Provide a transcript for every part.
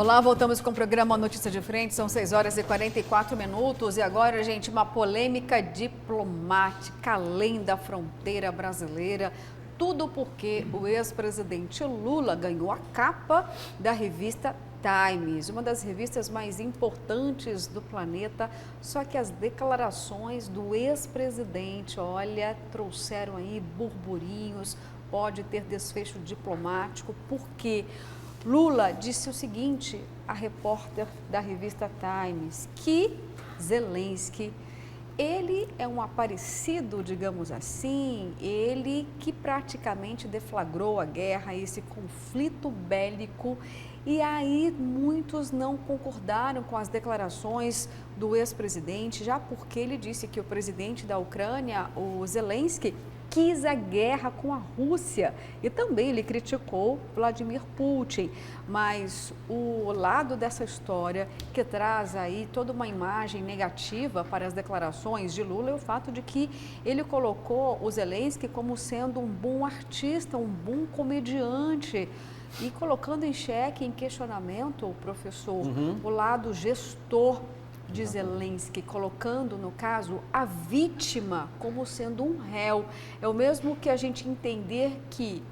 Olá, voltamos com o programa Notícia de Frente, são 6 horas e 44 minutos e agora, gente, uma polêmica diplomática além da fronteira brasileira. Tudo porque o ex-presidente Lula ganhou a capa da revista Times, uma das revistas mais importantes do planeta, só que as declarações do ex-presidente, olha, trouxeram aí burburinhos, pode ter desfecho diplomático, porque Lula disse o seguinte à repórter da revista Times, que Zelensky, ele é um aparecido, digamos assim, ele que praticamente deflagrou a guerra, esse conflito bélico, e aí muitos não concordaram com as declarações do ex-presidente, já porque ele disse que o presidente da Ucrânia, o Zelensky, quis a guerra com a Rússia e também ele criticou Vladimir Putin, mas o lado dessa história que traz aí toda uma imagem negativa para as declarações de Lula é o fato de que ele colocou o Zelensky como sendo um bom artista, um bom comediante e colocando em xeque, em questionamento, o professor, o lado gestor de Zelensky, colocando, no caso, a vítima como sendo um réu. É o mesmo que a gente entender que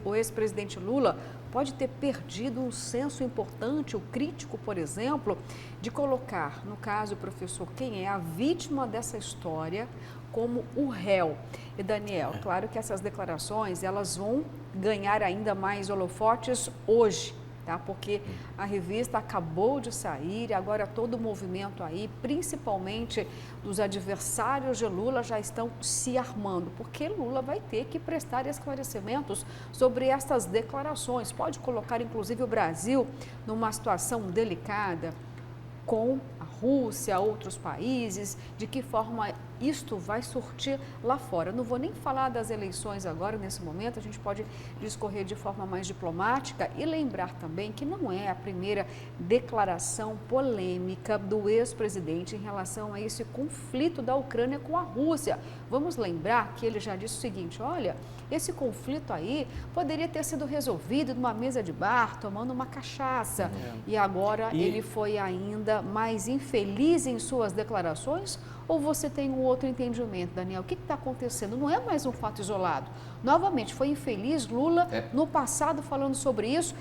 o ex-presidente Lula pode ter perdido um senso importante, o crítico, por exemplo, de colocar, no caso, professor, quem é a vítima dessa história como o réu. E, Daniel, claro que essas declarações, elas vão ganhar ainda mais holofotes hoje, tá? Porque a revista acabou de sair e agora todo o movimento aí, principalmente dos adversários de Lula, já estão se armando, porque Lula vai ter que prestar esclarecimentos sobre essas declarações. Pode colocar, inclusive, o Brasil numa situação delicada com a Rússia, outros países, de que forma isto vai surtir lá fora. Não vou nem falar das eleições agora, nesse momento, a gente pode discorrer de forma mais diplomática e lembrar também que não é a primeira declaração polêmica do ex-presidente em relação a esse conflito da Ucrânia com a Rússia. Vamos lembrar que ele já disse o seguinte, olha, esse conflito aí poderia ter sido resolvido numa mesa de bar, tomando uma cachaça. E agora ele foi ainda mais infeliz em suas declarações? Ou você tem um outro entendimento, Daniel? O que está acontecendo? Não é mais um fato isolado. Novamente, foi infeliz Lula no passado falando sobre isso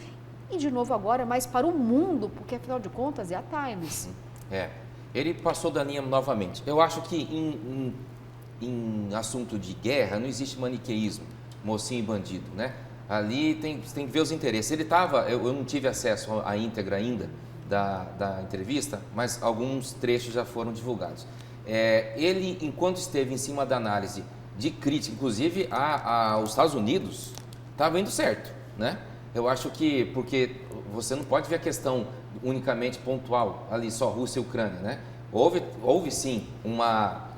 e de novo agora, mas para o mundo, porque afinal de contas é a Times. Ele passou da linha novamente. Eu acho que em assunto de guerra não existe maniqueísmo, mocinho e bandido, né? Ali tem que ver os interesses. Ele estava, eu não tive acesso à íntegra ainda da entrevista, mas alguns trechos já foram divulgados. Ele, enquanto esteve em cima da análise de crítica, inclusive aos Estados Unidos, estava indo certo, né? Eu acho que, porque você não pode ver a questão unicamente pontual, ali só Rússia e Ucrânia, né? Houve sim uma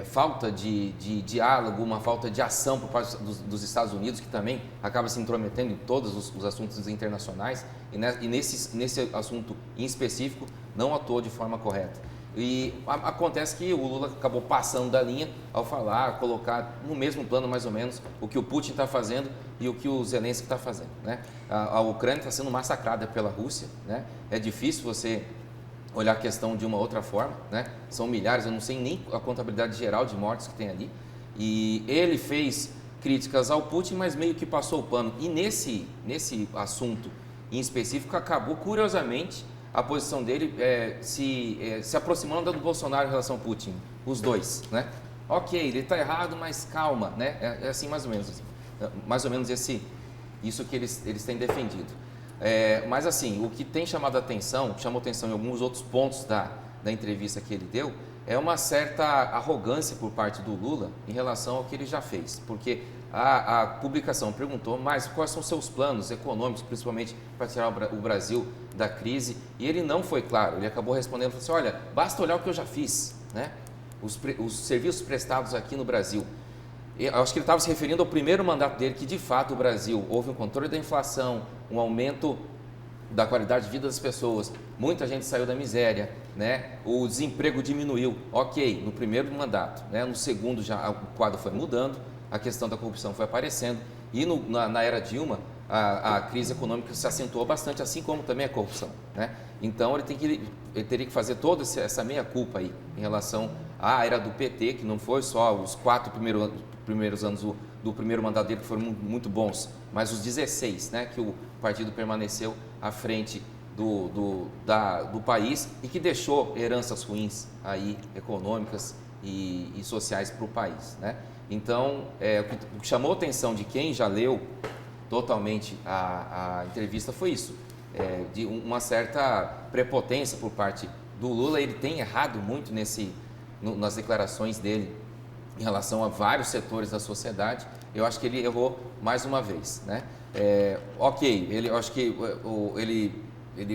falta de diálogo, uma falta de ação por parte dos Estados Unidos, que também acaba se intrometendo em todos os assuntos internacionais, e nesse assunto em específico não atuou de forma correta. E acontece que o Lula acabou passando da linha ao falar, colocar no mesmo plano mais ou menos o que o Putin está fazendo e o que o Zelensky está fazendo, né? A Ucrânia está sendo massacrada pela Rússia, né? É difícil você olhar a questão de uma outra forma, né? São milhares, eu não sei nem a contabilidade geral de mortes que tem ali. E ele fez críticas ao Putin, mas meio que passou o pano. E nesse assunto em específico, acabou, curiosamente, a posição dele se aproximando da do Bolsonaro em relação ao Putin, os dois, né? Ok, ele está errado, mas calma, né? É assim mais ou menos, assim. Mais ou menos isso que eles têm defendido. Mas assim, o que tem chamou atenção em alguns outros pontos da entrevista que ele deu, é uma certa arrogância por parte do Lula em relação ao que ele já fez, porque a publicação perguntou, mas quais são seus planos econômicos, principalmente para tirar o Brasil da crise, e ele não foi claro, ele acabou respondendo, falou assim, olha, basta olhar o que eu já fiz, né? Os serviços prestados aqui no Brasil. Eu acho que ele estava se referindo ao primeiro mandato dele, que de fato o Brasil houve um controle da inflação, um aumento da qualidade de vida das pessoas, muita gente saiu da miséria, né? O desemprego diminuiu, ok, no primeiro mandato, né? No segundo já o quadro foi mudando, a questão da corrupção foi aparecendo e na era Dilma a crise econômica se acentuou bastante, assim como também a corrupção, né? Então ele teria que fazer toda essa meia-culpa aí em relação à era do PT, que não foi só os 4 primeiros anos do primeiro mandato dele que foram muito bons, mas os 16, né, que o partido permaneceu à frente do país e que deixou heranças ruins aí, econômicas e sociais para o país, né? Então, o que chamou a atenção de quem já leu totalmente a entrevista foi isso, de uma certa prepotência por parte do Lula. Ele tem errado muito nas declarações dele em relação a vários setores da sociedade. Eu acho que ele errou mais uma vez, né? Eu acho que ele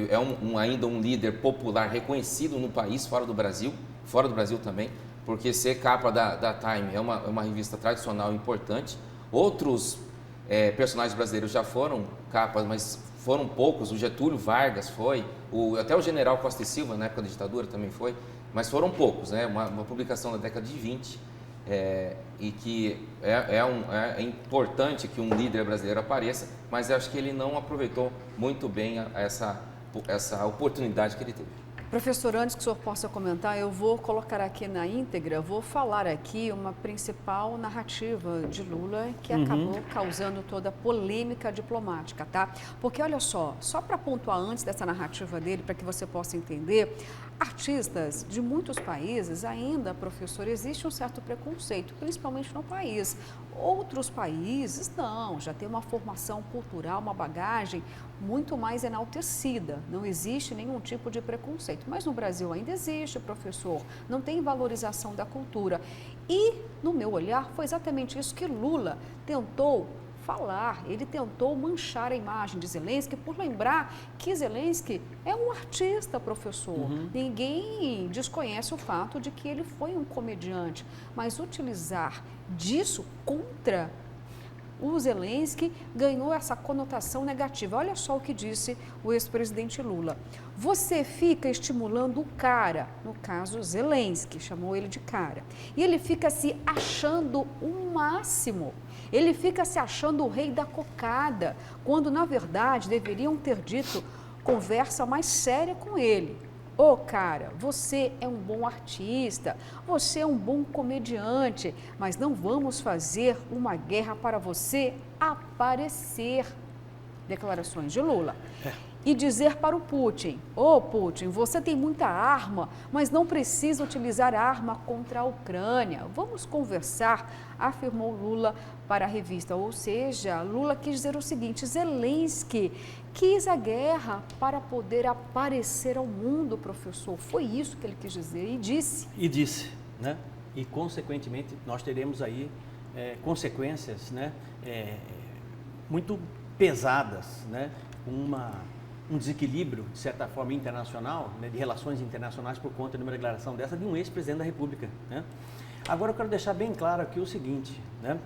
é ainda um líder popular reconhecido no país, fora do Brasil também, porque ser capa da Time é uma revista tradicional importante. Outros personagens brasileiros já foram capas, mas foram poucos. O Getúlio Vargas foi, até o general Costa e Silva, na época da ditadura, também foi, mas foram poucos, né? Uma publicação da década de 20, e que é importante que um líder brasileiro apareça, mas eu acho que ele não aproveitou muito bem essa oportunidade que ele teve. Professor, antes que o senhor possa comentar, eu vou colocar aqui na íntegra, vou falar aqui uma principal narrativa de Lula que acabou causando toda a polêmica diplomática, tá? Porque olha só para pontuar antes dessa narrativa dele, para que você possa entender, artistas de muitos países ainda, professor, existe um certo preconceito, principalmente no país. Outros países não, já tem uma formação cultural, uma bagagem muito mais enaltecida, não existe nenhum tipo de preconceito. Mas no Brasil ainda existe, professor, não tem valorização da cultura. E, no meu olhar, foi exatamente isso que Lula tentou falar, ele tentou manchar a imagem de Zelensky, por lembrar que Zelensky é um artista, professor. Ninguém desconhece o fato de que ele foi um comediante, mas utilizar disso contra o Zelensky ganhou essa conotação negativa. Olha só o que disse o ex-presidente Lula. Você fica estimulando o cara, no caso Zelensky, chamou ele de cara, e ele fica se achando o máximo. Ele fica se achando o rei da cocada, quando na verdade deveriam ter dito conversa mais séria com ele. Ô, cara, você é um bom artista, você é um bom comediante, mas não vamos fazer uma guerra para você aparecer. Declarações de Lula. E dizer para o Putin, ô Putin, você tem muita arma, mas não precisa utilizar arma contra a Ucrânia. Vamos conversar, afirmou Lula para a revista. Ou seja, Lula quis dizer o seguinte, Zelensky quis a guerra para poder aparecer ao mundo, professor. Foi isso que ele quis dizer e disse. E disse, né? E consequentemente nós teremos aí consequências, né? Muito pesadas, né? Um desequilíbrio, de certa forma, internacional, né, de relações internacionais por conta de uma declaração dessa de um ex-presidente da República, né? Agora eu quero deixar bem claro aqui o seguinte, né?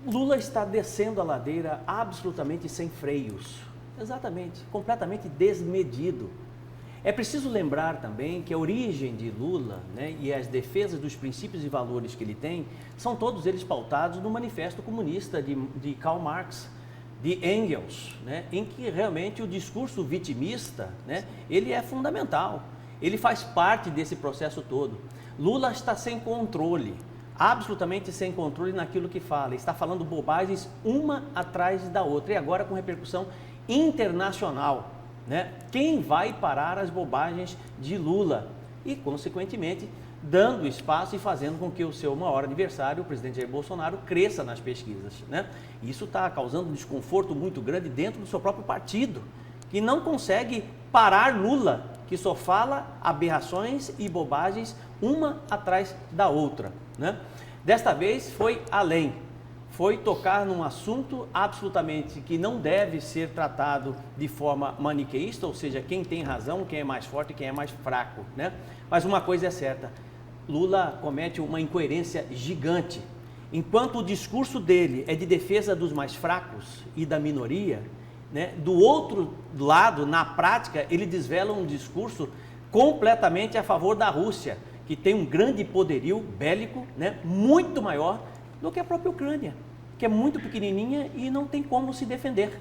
Lula está descendo a ladeira absolutamente sem freios, exatamente, completamente desmedido. É preciso lembrar também que a origem de Lula, né, e as defesas dos princípios e valores que ele tem, são todos eles pautados no Manifesto Comunista de Karl Marx, de Engels, né, em que realmente o discurso vitimista, né, ele é fundamental, ele faz parte desse processo todo. Lula está sem controle, absolutamente sem controle naquilo que fala, está falando bobagens uma atrás da outra e agora com repercussão internacional, né? Quem vai parar as bobagens de Lula? E, consequentemente, dando espaço e fazendo com que o seu maior adversário, o presidente Jair Bolsonaro, cresça nas pesquisas, né? Isso está causando um desconforto muito grande dentro do seu próprio partido, que não consegue parar Lula, que só fala aberrações e bobagens uma atrás da outra, né? Desta vez foi além, foi tocar num assunto absolutamente que não deve ser tratado de forma maniqueísta, ou seja, quem tem razão, quem é mais forte, quem é mais fraco, né? Mas uma coisa é certa, Lula comete uma incoerência gigante. Enquanto o discurso dele é de defesa dos mais fracos e da minoria, né, do outro lado, na prática, ele desvela um discurso completamente a favor da Rússia, que tem um grande poderio bélico, né, muito maior do que a própria Ucrânia. que é muito pequenininha e não tem como se defender.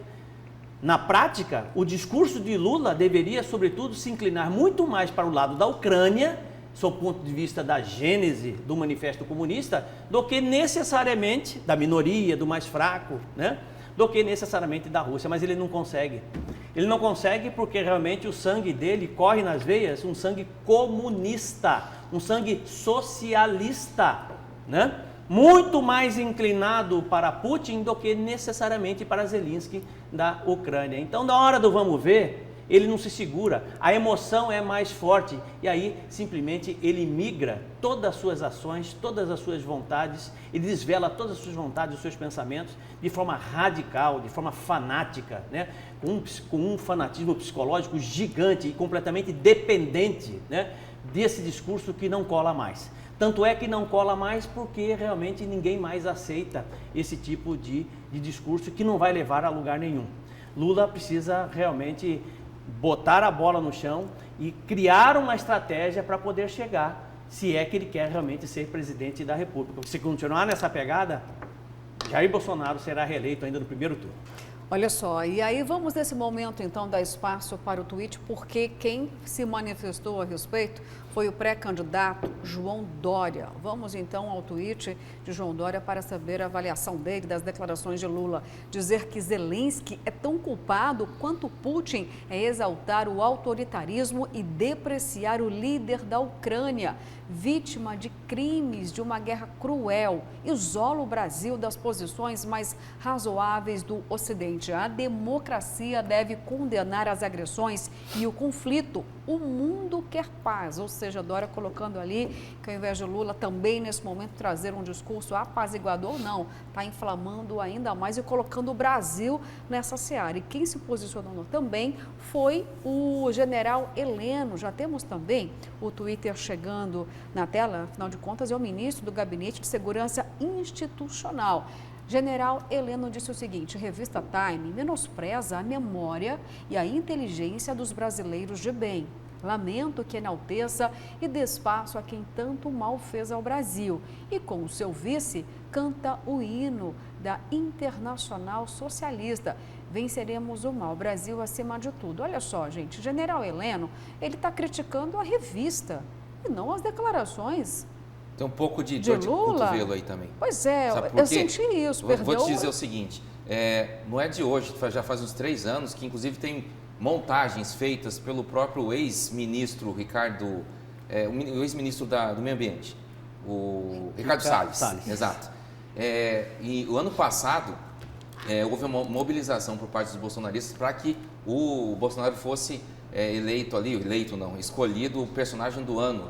Na prática, o discurso de Lula deveria, sobretudo, se inclinar muito mais para o lado da Ucrânia, sob o ponto de vista da gênese do Manifesto Comunista, do que necessariamente da minoria, do mais fraco, né? Do que necessariamente da Rússia, mas ele não consegue. Ele não consegue porque realmente o sangue dele corre nas veias, um sangue comunista, um sangue socialista, né? Muito mais inclinado para Putin do que necessariamente para Zelensky da Ucrânia. Então, na hora do vamos ver, ele não se segura, a emoção é mais forte e aí simplesmente ele migra todas as suas ações, todas as suas vontades, ele desvela todas as suas vontades, os seus pensamentos de forma radical, de forma fanática, né? com um fanatismo psicológico gigante e completamente dependente, né? Desse discurso que não cola mais. Tanto é que não cola mais porque realmente ninguém mais aceita esse tipo de discurso que não vai levar a lugar nenhum. Lula precisa realmente botar a bola no chão e criar uma estratégia para poder chegar, se é que ele quer realmente ser presidente da República. Porque se continuar nessa pegada, Jair Bolsonaro será reeleito ainda no primeiro turno. Olha só, e aí vamos nesse momento então dar espaço para o tweet, porque quem se manifestou a respeito foi o pré-candidato João Dória. Vamos então ao tweet de João Dória para saber a avaliação dele das declarações de Lula. Dizer que Zelensky é tão culpado quanto Putin é exaltar o autoritarismo e depreciar o líder da Ucrânia, vítima de crimes de uma guerra cruel, isola o Brasil das posições mais razoáveis do Ocidente. A democracia deve condenar as agressões e o conflito. O mundo quer paz, ou seja, Dória colocando ali que ao invés de Lula também nesse momento trazer um discurso apaziguador, não, está inflamando ainda mais e colocando o Brasil nessa seara. E quem se posicionou também foi o general Heleno. Já temos também o Twitter chegando na tela, afinal de contas é o ministro do Gabinete de Segurança Institucional. General Heleno disse o seguinte: revista Time menospreza a memória e a inteligência dos brasileiros de bem. Lamento que enalteça e dê espaço a quem tanto mal fez ao Brasil. E com o seu vice, canta o hino da Internacional Socialista. Venceremos o mal, Brasil acima de tudo. Olha só, gente, General Heleno, ele está criticando a revista e não as declarações. Tem um pouco de dor de cotovelo aí também. Pois é, eu senti isso. Vou te dizer o seguinte, não é de hoje, já faz uns 3 anos, que inclusive tem montagens feitas pelo próprio ex-ministro Ricardo, o ex-ministro do Meio Ambiente, o Ricardo Salles. Exato. E o ano passado, houve uma mobilização por parte dos bolsonaristas para que o Bolsonaro fosse escolhido o personagem do ano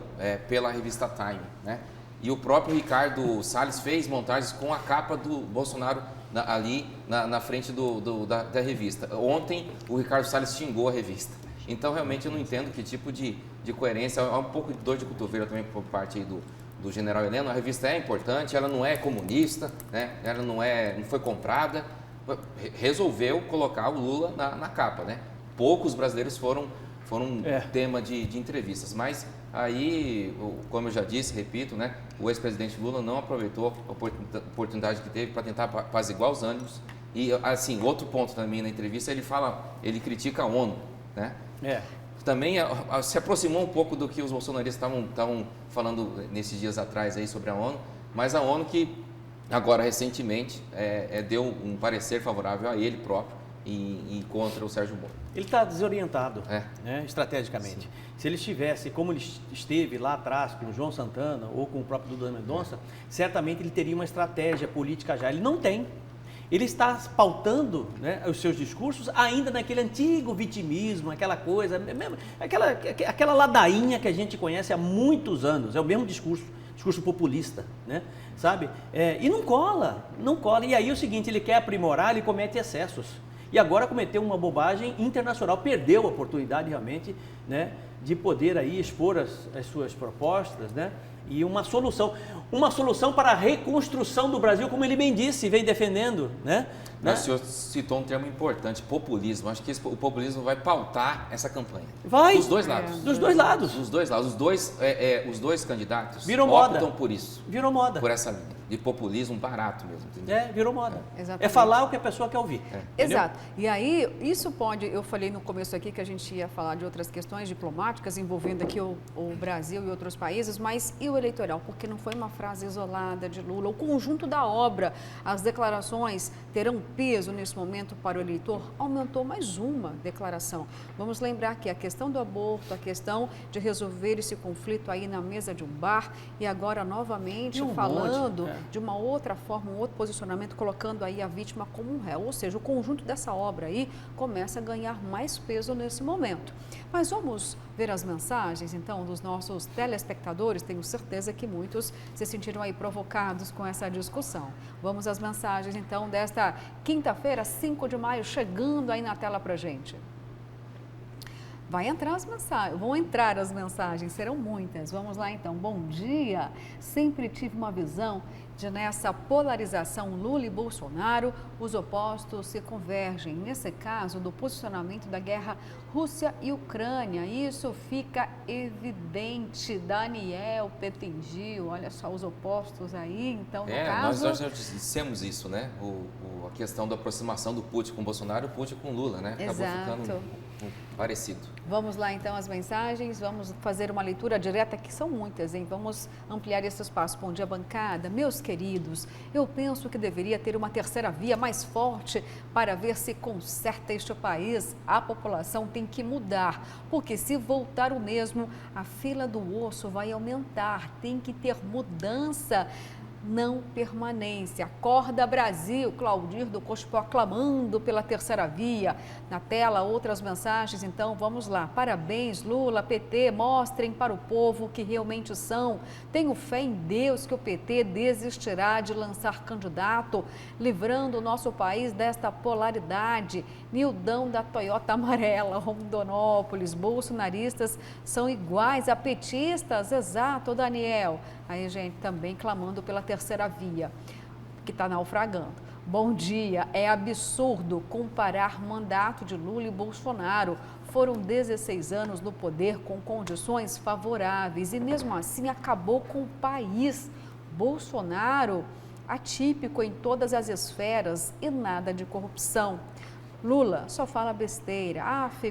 pela revista Time, né? E o próprio Ricardo Salles fez montagens com a capa do Bolsonaro ali na frente da revista. Ontem o Ricardo Salles xingou a revista. Então realmente eu não entendo que tipo de coerência, há um pouco de dor de cotovelo também por parte aí do general Heleno. A revista é importante, ela não é comunista, né? Ela não foi comprada, resolveu colocar o Lula na capa, né? Poucos brasileiros foram tema de entrevistas, mas aí, como eu já disse, repito, né, o ex-presidente Lula não aproveitou a oportunidade que teve para tentar apaziguar os ânimos. E assim, outro ponto também na entrevista, ele critica a ONU, né? Também se aproximou um pouco do que os bolsonaristas estavam falando nesses dias atrás aí sobre a ONU, mas a ONU que agora recentemente deu um parecer favorável a ele próprio e contra o Sérgio Moro. Ele está desorientado, né, estrategicamente. Sim. Se ele estivesse como ele esteve lá atrás com o João Santana ou com o próprio Duda Mendonça, certamente ele teria uma estratégia política já. Ele não tem. Ele está pautando, né, os seus discursos ainda naquele antigo vitimismo, aquela coisa, aquela ladainha que a gente conhece há muitos anos. É o mesmo discurso populista, né? Sabe? E não cola. E aí é o seguinte, ele quer aprimorar, ele comete excessos. E agora cometeu uma bobagem internacional, perdeu a oportunidade realmente, né, de poder aí expor as suas propostas, né, E uma solução para a reconstrução do Brasil, como ele bem disse, vem defendendo, né? O senhor citou um termo importante, populismo. Acho que o populismo vai pautar essa campanha. Vai. Dos dois lados. Dos dois lados. Dos dois lados. Os dois candidatos Virou optam moda. por isso. Virou moda. Por essa linha de populismo barato mesmo. Entendeu? Virou moda. Exatamente. Falar o que a pessoa quer ouvir. Exato. E aí, isso pode, eu falei no começo aqui que a gente ia falar de outras questões diplomáticas envolvendo aqui o Brasil e outros países, mas e o eleitoral? Porque não foi uma frase isolada de Lula. O conjunto da obra, as declarações terão peso nesse momento para o eleitor? Aumentou mais uma declaração. Vamos lembrar que a questão do aborto, a questão de resolver esse conflito aí na mesa de um bar e agora novamente falando de uma outra forma, um outro posicionamento, colocando aí a vítima como um réu. Ou seja, o conjunto dessa obra aí começa a ganhar mais peso nesse momento. Mas vamos ver as mensagens, então, dos nossos telespectadores. Tenho certeza que muitos se sentiram aí provocados com essa discussão. Vamos às mensagens, então, desta quinta-feira, 5 de maio, chegando aí na tela pra gente. Vão entrar as mensagens, serão muitas. Vamos lá então. Bom dia. Sempre tive uma visão de nessa polarização Lula e Bolsonaro, os opostos se convergem. Nesse caso, do posicionamento da guerra Rússia e Ucrânia, isso fica evidente. Daniel Petengil, olha só os opostos aí. Então, no caso... Nós já dissemos isso, né? A questão da aproximação do Putin com Bolsonaro e o Putin com Lula, né? Acabou ficando parecido. Vamos lá então as mensagens, vamos fazer uma leitura direta, que são muitas, hein? Vamos ampliar esse espaço. Bom dia, bancada. Meus queridos, eu penso que deveria ter uma terceira via mais forte para ver se conserta este país. A população tem que mudar, porque se voltar o mesmo, a fila do osso vai aumentar. Tem que ter mudança, não permanência. Acorda Brasil, Claudir do Cospó clamando pela terceira via. Na tela, outras mensagens, então vamos lá. Parabéns, Lula, PT, mostrem para o povo o que realmente são. Tenho fé em Deus que o PT desistirá de lançar candidato, livrando o nosso país desta polaridade. Nildão da Toyota Amarela, Rondonópolis, bolsonaristas são iguais a petistas, exato, Daniel. Aí, gente, também clamando pela terceira via, que está naufragando. Bom dia, é absurdo comparar mandato de Lula e Bolsonaro. Foram 16 anos no poder com condições favoráveis e mesmo assim acabou com o país. Bolsonaro, atípico em todas as esferas e nada de corrupção. Lula só fala besteira.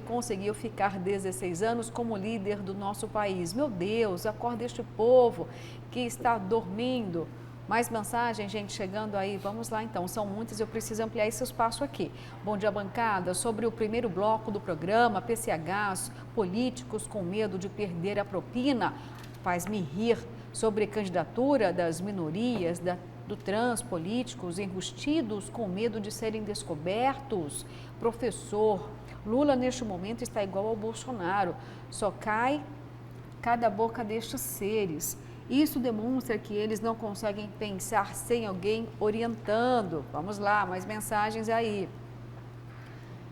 Conseguiu ficar 16 anos como líder do nosso país. Meu Deus, acorda este povo que está dormindo. Mais mensagem, gente, chegando aí. Vamos lá, então. São muitas, eu preciso ampliar esse espaço aqui. Bom dia, bancada. Sobre o primeiro bloco do programa, PCHs, políticos com medo de perder a propina, faz-me rir. Sobre candidatura das minorias, do trans, políticos enrustidos com medo de serem descobertos. Professor, Lula neste momento está igual ao Bolsonaro, só cai cada boca destes seres. Isso demonstra que eles não conseguem pensar sem alguém orientando. Vamos lá, mais mensagens aí.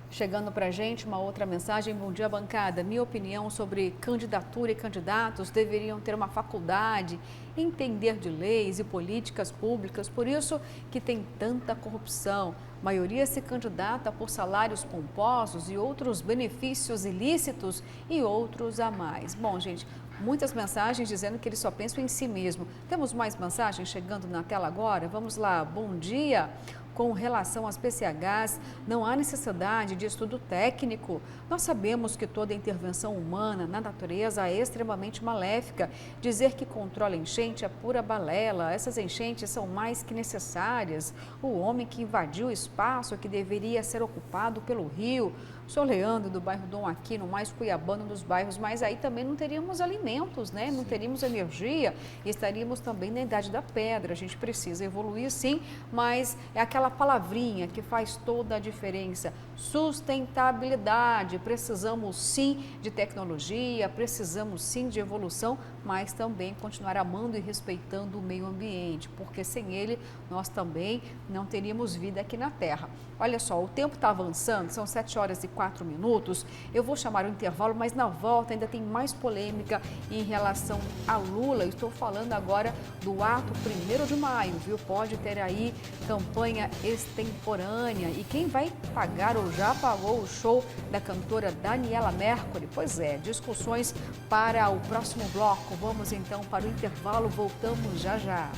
Chegando para a gente uma outra mensagem. Bom dia, bancada. Minha opinião sobre candidatura e candidatos deveriam ter uma faculdade, entender de leis e políticas públicas, por isso que tem tanta corrupção. A maioria se candidata por salários pomposos e outros benefícios ilícitos e outros a mais. Bom, gente, muitas mensagens dizendo que eles só pensam em si mesmo. Temos mais mensagens chegando na tela agora? Vamos lá, bom dia. Com relação às PCHs, não há necessidade de estudo técnico. Nós sabemos que toda intervenção humana na natureza é extremamente maléfica. Dizer que controla enchente é pura balela. Essas enchentes são mais que necessárias. O homem que invadiu o espaço que deveria ser ocupado pelo rio. Sou Leandro, do bairro Dom Aquino, mais cuiabano dos bairros, mas aí também não teríamos alimentos, né? Não teríamos energia e estaríamos também na idade da pedra. A gente precisa evoluir sim, mas é aquela palavrinha que faz toda a diferença. Sustentabilidade. Precisamos sim de tecnologia, precisamos sim de evolução, mas também continuar amando e respeitando o meio ambiente, porque sem ele nós também não teríamos vida aqui na Terra. Olha só, o tempo está avançando, são 7h40. 4 minutos. Eu vou chamar o intervalo, mas na volta ainda tem mais polêmica em relação a Lula. Estou falando agora do ato 1º de maio, viu? Pode ter aí campanha extemporânea. E quem vai pagar ou já pagou o show da cantora Daniela Mercury? Pois é, discussões para o próximo bloco. Vamos então para o intervalo, voltamos já já.